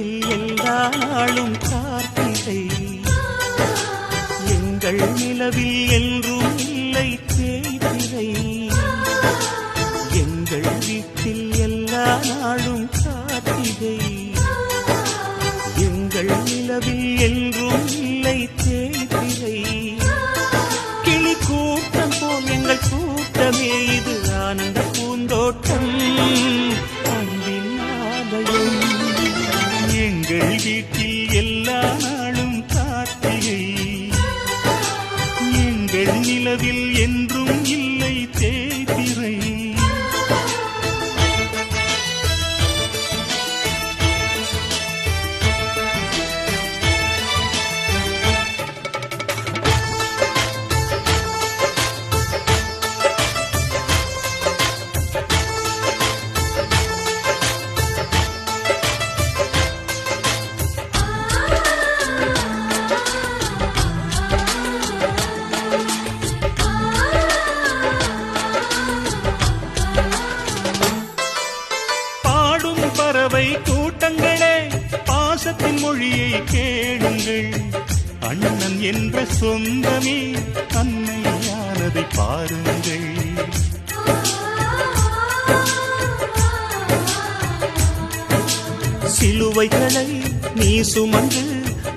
வீட்டில் எல்லா நாளும் கார்த்திகை, எங்கள் நிலவில் என்றும் இல்லை தேய்பிறை. எங்கள் வீட்டில் எல்லா நாளும் கார்த்திகை, எங்கள் நிலவில் என்றும் இல்லை தேய்பிறை. கிளி கூட்டம் போல் எங்கள் கூட்டமே இது ஆனந்த பூந்தோட்டம், அன்பின் ஆலயம். எங்கள் வீட்டில் எல்லா நாளும் கார்த்திகை, எங்கள் நிலவில் என்றும் இல்லை தேய்பிறை. பறவை கூட்டங்களே பாசத்தின் மொழியை கேளுங்கள், அண்ணன் என்ற சொந்தமே அன்னையானதை பாருங்கள். சிலுவைகளை நீ சுமந்து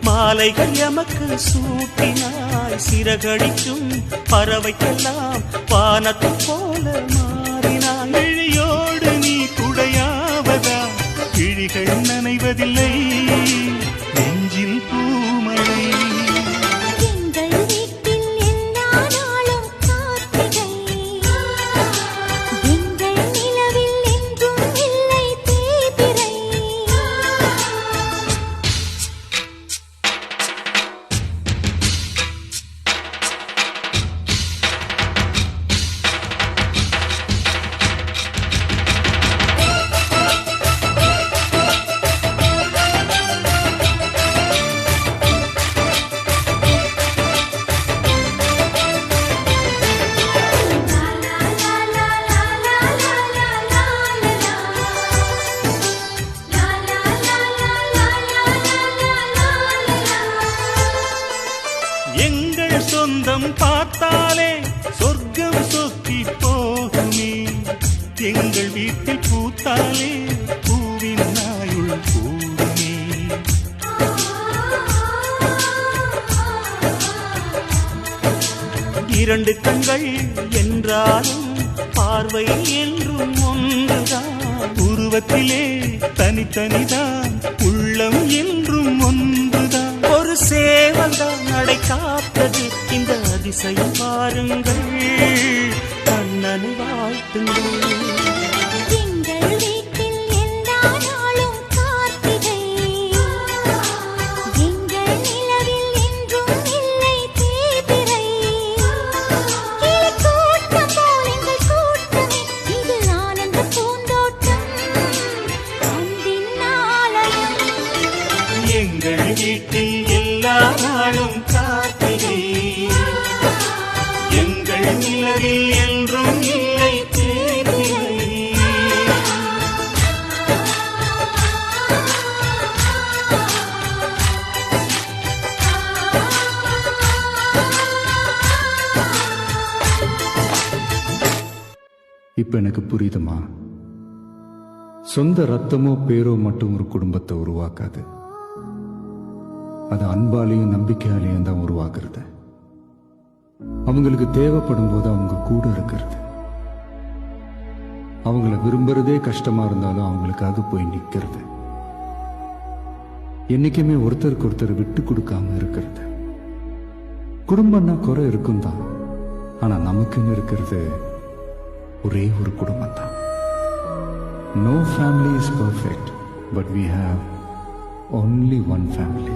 மாலைகள் எமக்கு சூட்டினாய், சிறகடிக்கும் பறவைக்கெல்லாம் வானத்தை போல மாறினாய். விழியோடு நீ குடையாவதா, கிழிகள் நனைவதில்லை நெஞ்சில் பூமழை. எங்கள் வீட்டில் எல்லா நாளும் கார்த்திகை, எங்கள் நிலவில் என்றும் இல்லை தேய்பிறை. எங்கள் சொந்தம் பார்த்தாலே சொர்க்கம் சொத்தி போகுமே, எங்கள் வீட்டில் பூத்தாலே பூவின் நாயுள் கூடுமே. இரண்டு கண்கள் என்றாலும் பார்வை என்றும் ஒன்றுதான், உருவத்திலே தனித்தனிதான் உள்ளம் என்றும் ஒன்றுதான். ஒரு சேவல்தான் நடை காத்தது இந்த அதிசயம் பாருங்கள், கண்ணனை வாழ்த்துங்கள். எங்கள் வீட்டில் எல்லா நாளும் கார்த்திகை, எங்கள் நிலவில் என்றும் இல்லை தேய்பிறை. கிளி கூட்டம் போல் எங்கள் கூட்டமே இது ஆனந்த பூந்தோட்டம், அன்பின் ஆலயம். எங்கள் வீட்டில் எல்லா நாளும் கார்த்திகை, எங்கள் நிலவில் என்றும் இல்லை தேய்பிறை. இப்ப எனக்கு புரியுதுமா, சொந்த ரத்தமோ பேரோ மட்டும் ஒரு குடும்பத்தை உருவாக்காது, அது அன்பாலையும் நம்பிக்கையாலையும் தான் உருவாக்குறது. அவங்களுக்கு தேவைப்படும் போது அவங்க கூட இருக்கிறது, அவங்கள விரும்புறதே கஷ்டமா இருந்தாலும் அவங்களுக்காக போய் நிக்கிறது, என்னைக்குமே ஒருத்தருக்கு ஒருத்தர் விட்டு கொடுக்காம இருக்கிறது. குடும்பம்னா குறை இருக்கும் தான், ஆனா நமக்குன்னு இருக்கிறது ஒரே ஒரு குடும்பம் தான். No family is perfect, but we have only one family.